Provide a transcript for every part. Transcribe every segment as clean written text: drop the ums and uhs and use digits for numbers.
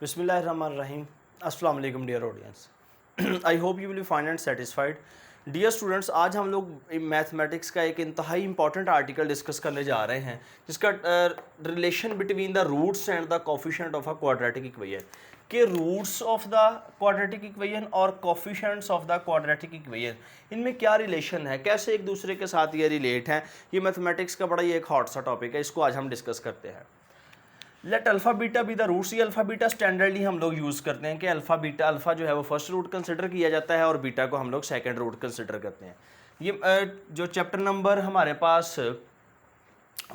बिस्मिल्लाहिर्रहमानिर्रहीम। अस्सलाम वालेकुम dear audience. I hope you will find and satisfied. Dear students, आज हम लोग मैथमेटिक्स का एक इंतहाई इंपॉर्टेंट आर्टिकल डिस्कस करने जा रहे हैं जिसका relation between the roots and the coefficient of a quadratic equation के roots of the quadratic equation और coefficients of the quadratic equation, इनमें क्या रिलेशन है, कैसे एक दूसरे के साथ ये रिलेट हैं। ये मैथमेटिक्स का बड़ा ही एक हॉट सा टॉपिक है, इसको आज हम डिस्कस करते हैं। Let alpha beta be the roots. ये अल्फ़ा बीटा स्टैंडर्डली हम लोग यूज़ करते हैं कि अल्फ़ा जो है वो फर्स्ट रूट कंसिडर किया जाता है और बीटा को हम लोग सेकंड रूट कंसिडर करते हैं। ये जो चैप्टर नंबर हमारे पास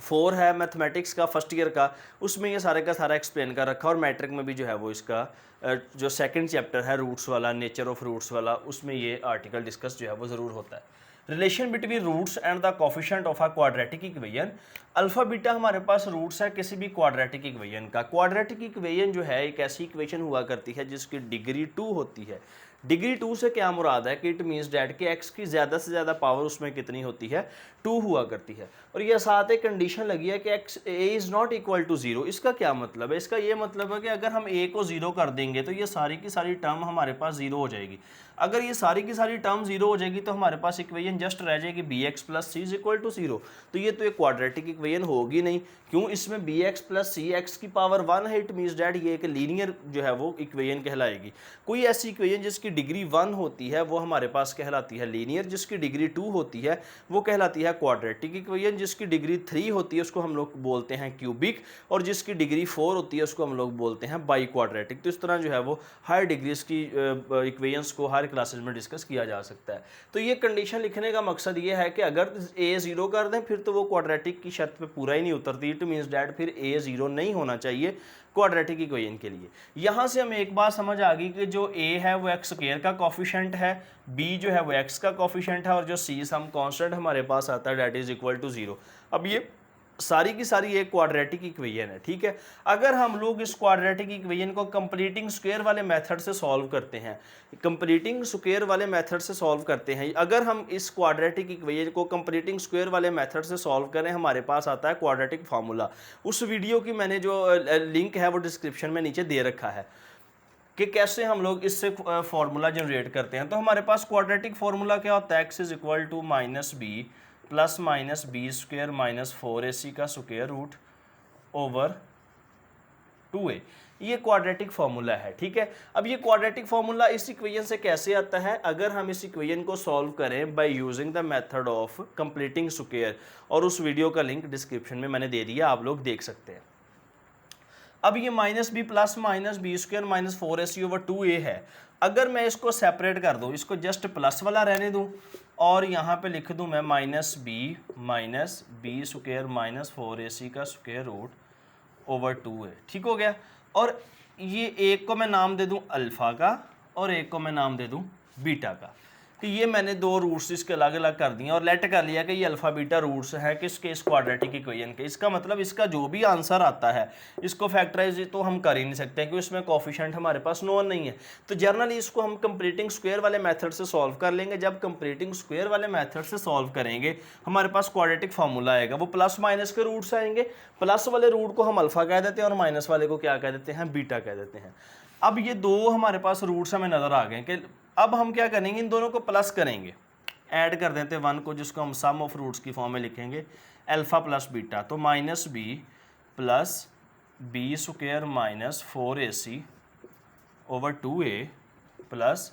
4 है मैथमेटिक्स का फर्स्ट ईयर का, उसमें ये सारे का सारा एक्सप्लेन कर रखा और मैट्रिक में भी जो है वो इसका जो सेकंड चैप्टर है रूट्स वाला, नेचर ऑफ रूट्स वाला, उसमें ये आर्टिकल डिस्कस जो है वो ज़रूर होता है। Relation between roots and the coefficient of a quadratic equation. Alpha beta हमारे पास रूट्स है किसी भी क्वाड्रेटिक इक्वेशन का। क्वाड्रेटिक इक्वेशन जो है एक ऐसी इक्वेशन हुआ करती है जिसकी डिग्री 2 होती है। डिग्री 2 से क्या मुराद है कि इट मीन्स डैट कि एक्स की ज़्यादा से ज़्यादा पावर उसमें कितनी होती है, 2 हुआ करती है। और ये साथ एक कंडीशन लगी है कि x a is not equal to 0। इसका क्या मतलब है? इसका ये मतलब है कि अगर हम ए को 0 कर देंगे तो ये सारी की सारी टर्म हमारे पास 0 हो जाएगी। अगर ये सारी की सारी टर्म 0 हो जाएगी तो हमारे पास इक्वेशन जस्ट रह जाएगी b x plus c is equal to 0। तो ये तो एक क्वाड्रेटिक इक्वेशन होगी नहीं, क्यों? इसमें बी एक्स प्लस सी एक्स की पावर 1 है, इट मीन्स डैट ये एक लीनियर जो है वो इक्वेशन कहलाएगी। कोई ऐसी इक्वेशन जिसकी डिग्री 1 होती है वो हमारे पास कहलाती है लीनियर, जिसकी डिग्री 2 होती है वो कहलाती है क्वाड्रेटिक इक्वेशन, जिसकी डिग्री 3 होती है उसको हम लोग बोलते हैं क्यूबिक, और जिसकी डिग्री 4 होती है उसको हम लोग बोलते हैं बाई क्वाड्रेटिक। तो इस तरह जो है वो हायर डिग्रीज की इक्वेशंस को हायर क्लासेस में डिस्कस किया जा सकता है। तो ये कंडीशन लिखने का मकसद ये है कि अगर ए 0 कर दें फिर तो वो क्वाड्रेटिक की शर्त पे पूरा ही नहीं उतरती। इट मीन्स डैट फिर ए 0 नहीं होना चाहिए क्वाड्रेटिक इक्वेशन के लिए। यहाँ से हमें एक बात समझ आ गई कि जो ए है वो एक्स स्क्वायर का कोफिशिएंट है, बी जो है वो एक्स का कोफिशिएंट है, और जो सी सम कांस्टेंट हमारे पास आता है डैट इज इक्वल टू 0। अब ये सारी की सारी एक क्वाड्रेटिक इक्वेशन है, ठीक है। अगर हम लोग इस क्वाड्रेटिक इक्वेशन को कंप्लीटिंग स्क्वायर वाले मेथड से सॉल्व करते हैं, अगर हम इस क्वाड्रेटिक इक्वेशन को कंप्लीटिंग स्क्वायर वाले मेथड से सॉल्व करें, हमारे पास आता है क्वाड्रेटिक फार्मूला। उस वीडियो की मैंने जो लिंक है वो डिस्क्रिप्शन में नीचे दे रखा है कि कैसे हम लोग इससे फार्मूला जनरेट करते हैं। तो हमारे पास क्वाड्रेटिक फार्मूला क्या होता है? X is equal to minus b plus minus B square minus 4ac का स्क्वायर रूट ओवर 2a। ये क्वाड्रेटिक फार्मूला है, ठीक है। अब ये क्वाड्रेटिक फार्मूला इस इक्वेशन से कैसे आता है? अगर हम इस इक्वेशन को सॉल्व करें bye using the method of completing square, और उस वीडियो का लिंक डिस्क्रिप्शन में मैंने दे दिया, आप लोग देख सकते हैं। अब ये minus b plus minus B square minus 4ac over 2a है। अगर मैं इसको सेपरेट कर दूं, इसको जस्ट प्लस वाला रहने दूं और यहाँ पे लिख दूं मैं minus B square minus 4ac का स्क्वायर रूट ओवर 2a, ठीक हो गया। और ये एक को मैं नाम दे दूं अल्फ़ा का और एक को मैं नाम दे दूं बीटा का। कि ये मैंने दो रूट्स इसके अलग अलग कर दिए और लेट कर लिया कि ये अल्फ़ा बीटा रूट्स है किसके? इस क्वाड्रेटिक इक्वेशन के। इसका मतलब इसका जो भी आंसर आता है इसको फैक्टराइज तो हम कर ही नहीं सकते हैं क्योंकि इसमें कोफिशिएंट हमारे पास नोन नहीं है। तो जनरली इसको हम कंप्लीटिंग स्क्वायर वाले मेथड से सॉल्व कर लेंगे। जब कंप्लीटिंग स्क्वायर वाले मेथड से सॉल्व करेंगे हमारे पास क्वाड्रेटिक फार्मूला आएगा, वो प्लस माइनस के रूट्स आएंगे। प्लस वाले रूट को हम अल्फ़ा कह देते हैं और माइनस वाले को क्या कह देते हैं? बीटा कह देते हैं। अब ये दो हमारे पास रूट्स हमें नज़र आ गए कि अब हम क्या करेंगे, इन दोनों को प्लस करेंगे, ऐड कर देते हैं 1 को, जिसको हम सम ऑफ रूट्स की फॉर्म में लिखेंगे अल्फ़ा प्लस बीटा। तो minus b plus b square minus 4ac over 2a plus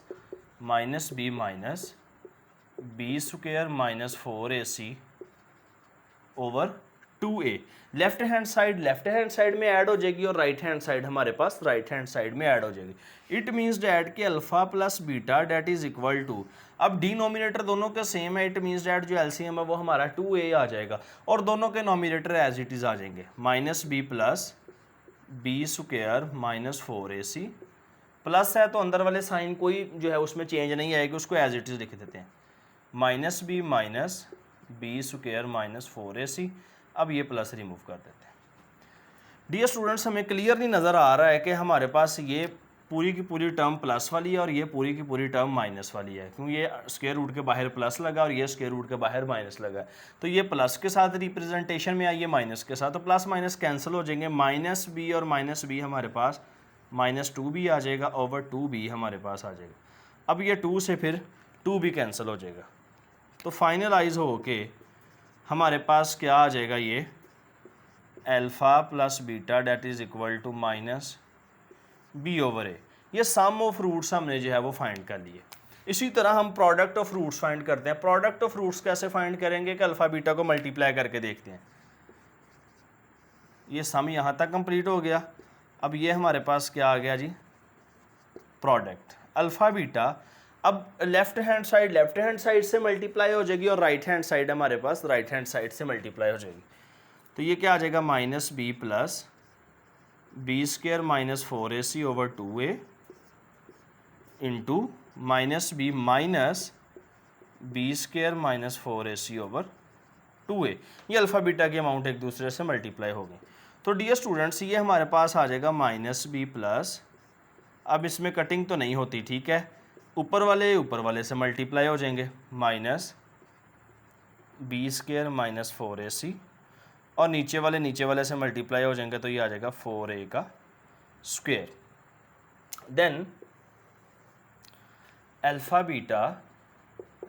minus B square minus 4ac over 2a। Left hand side में ऐड हो जाएगी और राइट हैंड साइड हमारे पास राइट हैंड साइड में ऐड हो जाएगी। इट मीन्स डैट कि alpha plus beta that is equal to, अब डिनोमिनेटर दोनों का सेम है, इट मीन्स डैट जो एलसीएम है वो हमारा 2a आ जाएगा और दोनों के नोमिनेटर एज इट इज़ आ जाएंगे। Minus b plus b square minus 4ac, plus है तो अंदर वाले साइन कोई जो है उसमें चेंज नहीं आएगी, उसको एज इट इज़ लिख देते हैं। Minus B square minus 4ac। अब ये प्लस रिमूव कर देते हैं। डियर स्टूडेंट्स, हमें क्लियरली नज़र आ रहा है कि हमारे पास ये पूरी की पूरी टर्म प्लस वाली है और ये पूरी की पूरी टर्म माइनस वाली है, क्योंकि ये स्क्वायर रूट के बाहर प्लस लगा और ये स्क्वायर रूट के बाहर माइनस लगा। तो ये प्लस के साथ रिप्रेजेंटेशन में आई, ये माइनस के साथ, तो प्लस माइनस कैंसिल हो जाएंगे। माइनस बी और माइनस बी हमारे पास -2 भी आ जाएगा ओवर 2 भी हमारे पास आ जाएगा। अब ये 2 से फिर 2 भी कैंसिल हो जाएगा, तो फाइनलाइज हो के हमारे पास क्या आ जाएगा, ये alpha plus beta that is equal to minus B over A. ये सम ऑफ रूट्स हमने जो है वो फाइंड कर लिए। इसी तरह हम प्रोडक्ट ऑफ रूट्स फाइंड करते हैं। प्रोडक्ट ऑफ रूट्स कैसे फाइंड करेंगे कि अल्फ़ा बीटा को मल्टीप्लाई करके देखते हैं। ये सम यहाँ तक कंप्लीट हो गया। अब ये हमारे पास क्या आ गया जी, प्रोडक्ट अल्फ़ा बीटा। अब लेफ्ट हैंड साइड से मल्टीप्लाई हो जाएगी और राइट हैंड साइड हमारे पास राइट हैंड साइड से मल्टीप्लाई हो जाएगी। तो ये क्या आ जाएगा, minus b plus b square minus 4ac over 2a into minus B square minus 4ac over 2a। ये अल्फ़ा बीटा की अमाउंट एक दूसरे से मल्टीप्लाई हो गई। तो डियर स्टूडेंट्स, ये हमारे पास आ जाएगा माइनस बी प्लस, अब इसमें कटिंग तो नहीं होती, ठीक है, ऊपर वाले से मल्टीप्लाई हो जाएंगे, minus B square minus 4ac और नीचे वाले से मल्टीप्लाई हो जाएंगे, तो ये आ जाएगा 4a का square. Then alpha beta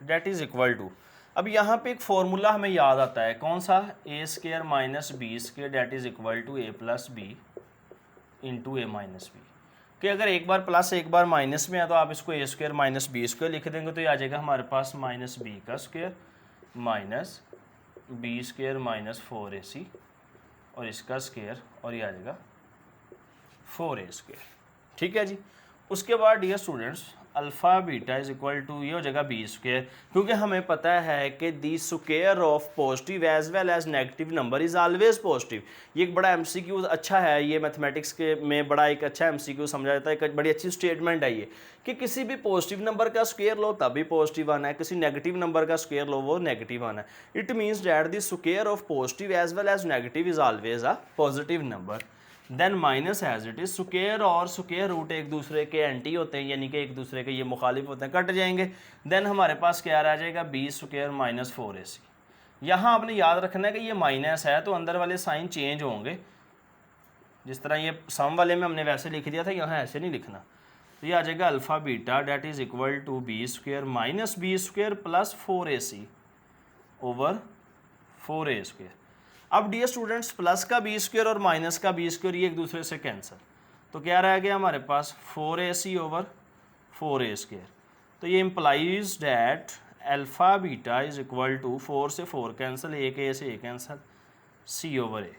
that is equal to, अब यहाँ पे एक फॉर्मूला हमें याद आता है, कौन सा, A square minus B square that is equal to A plus B into A minus B. कि अगर एक बार प्लस एक बार माइनस में है तो आप इसको a square minus B square लिख देंगे, तो ये आ जाएगा हमारे पास माइनस बी का square minus B square minus 4ac और इसका स्क्वायर, और ये आ जाएगा 4a स्क्वायर। ठीक है जी। उसके बाद dear students, alpha beta is equal to, ये हो जाएगा बी स्क्वायर, क्योंकि हमें पता है कि the square of positive as well as negative number is always positive. ये एक बड़ा एमसीक्यू अच्छा है, ये मैथमेटिक्स के में बड़ा एक अच्छा एमसीक्यू समझा जाता है, एक बड़ी अच्छी स्टेटमेंट है ये, कि किसी भी पॉजिटिव नंबर का स्क्वायर लो तब भी पॉजिटिव आना है, किसी नेगेटिव नंबर का स्क्वायर लो वो नेगेटिव आना है। It means that the square of positive as well as negative is always a positive number. Then minus as it is, square और स्क्वायर रूट एक दूसरे के एंटी होते हैं, यानी कि एक दूसरे के ये मुखालिफ होते हैं, कट जाएंगे। देन हमारे पास क्या रह जाएगा, बी स्क्वायर माइनस 4ac। यहाँ आपने याद रखना है कि ये माइनस है तो अंदर वाले साइन चेंज होंगे, जिस तरह ये सम वाले में हमने वैसे लिख दिया था, यहाँ ऐसे नहीं लिखना। तो ये आ जाएगा alpha beta that is equal to b square minus B square plus 4ac over 4a square. अब डियर स्टूडेंट्स, प्लस का बी स्क्वायर और माइनस का बी स्क्वायर ये एक दूसरे से कैंसिल, तो क्या रह गया हमारे पास 4ac ओवर 4a स्क्वायर। तो ये implies that alpha beta is equal to 4 से 4 कैंसिल, एक ए से a cancel, c over a.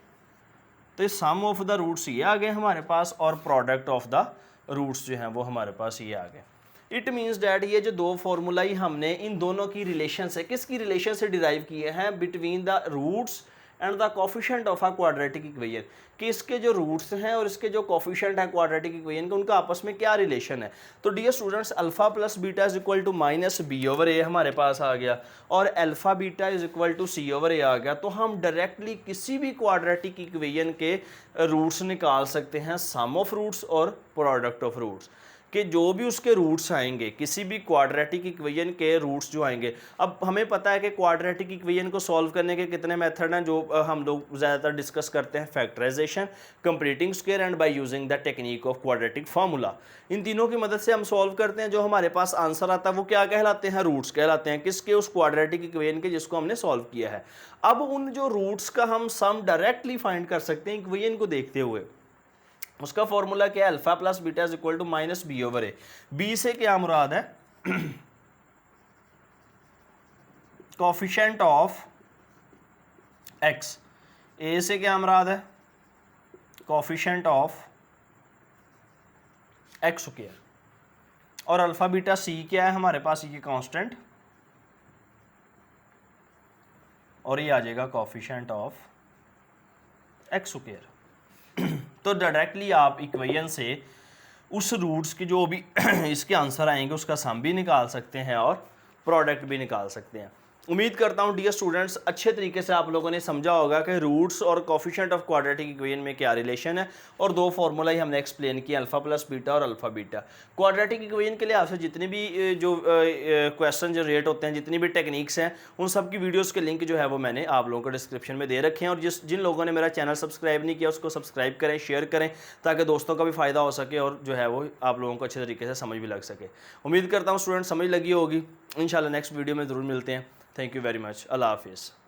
तो इस सम ऑफ द रूट्स ये आ गए हमारे पास, और प्रोडक्ट ऑफ द रूट्स जो हैं वो हमारे पास ये आ गए। इट मीन्स डैट ये जो दो फार्मूला ही हमने इन दोनों की रिलेशन से, किसकी रिलेशन से डिराइव किए हैं, between the roots and the coefficient of a quadratic equation, कि इसके जो रूट्स हैं और इसके जो कोफिशिएंट है क्वाड्रेटिक इक्वेशन के, उनका आपस में क्या रिलेशन है। तो dear students, alpha plus beta is equal to minus B over A हमारे पास आ गया, और alpha beta is equal to C over A आ गया। तो हम डायरेक्टली किसी भी क्वाड्रेटिक इक्वेशन के रूट्स निकाल सकते हैं, सम ऑफ रूट्स और प्रोडक्ट ऑफ रूट्स, कि जो भी उसके रूट्स आएंगे, किसी भी क्वाड्रेटिक इक्वेशन के रूट्स जो आएंगे। अब हमें पता है कि क्वाड्रेटिक इक्वेशन को सॉल्व करने के कितने मेथड हैं, जो हम लोग ज़्यादातर डिस्कस करते हैं, factorization, completing square and by using the technique of quadratic formula. इन तीनों की मदद से हम सॉल्व करते हैं। जो हमारे पास आंसर आता है वो क्या कहलाते हैं, रूट्स कहलाते हैं, किसके, उस क्वाड्रेटिक इक्वेशन के जिसको हमने सॉल्व किया है। अब उन जो रूट्स का हम सम डायरेक्टली फाइंड कर सकते हैं इक्वेशन को देखते हुए। उसका फॉर्मूला क्या है, alpha plus beta is equal to minus B over a. B से क्या मुराद है, कोफिशिएंट ऑफ एक्स। ए से क्या मुराद है, कोफिशिएंट ऑफ एक्स स्क्वायर। और अल्फा बीटा सी क्या है हमारे पास, ये कांस्टेंट, और ये आ जाएगा कोफिशिएंट ऑफ एक्स स्क्वायर। तो डायरेक्टली आप इक्वेशन से उस रूट्स के जो भी इसके आंसर आएंगे उसका सम भी निकाल सकते हैं और प्रोडक्ट भी निकाल सकते हैं। उम्मीद करता हूँ डियर स्टूडेंट्स अच्छे तरीके से आप लोगों ने समझा होगा कि रूट्स और कोफिशिएंट ऑफ क्वाड्रेटिक इक्वेशन में क्या रिलेशन है, और दो फार्मूला ही हमने एक्सप्लेन किया, अल्फ़ा प्लस बीटा और अल्फ़ा बीटा। क्वाड्रेटिक इक्वेशन के लिए आपसे जितनी भी जो क्वेश्चन जनरेट होते हैं, जितनी भी टेक्निक्स हैं, उन सब की वीडियोस के लिंक जो है वो मैंने आप लोगों को डिस्क्रिप्शन में दे रखे हैं। और जिन लोगों ने मेरा चैनल सब्सक्राइब नहीं किया उसको सब्सक्राइब करें, शेयर करें, ताकि दोस्तों का भी फ़ायदा हो सके और जो है वो आप लोगों को अच्छे तरीके से समझ भी लग सके। उम्मीद करता हूँ स्टूडेंट समझ लगी होगी। इंशाल्लाह नेक्स्ट वीडियो में ज़रूर मिलते हैं। Thank you very much. Allah हाफिज़।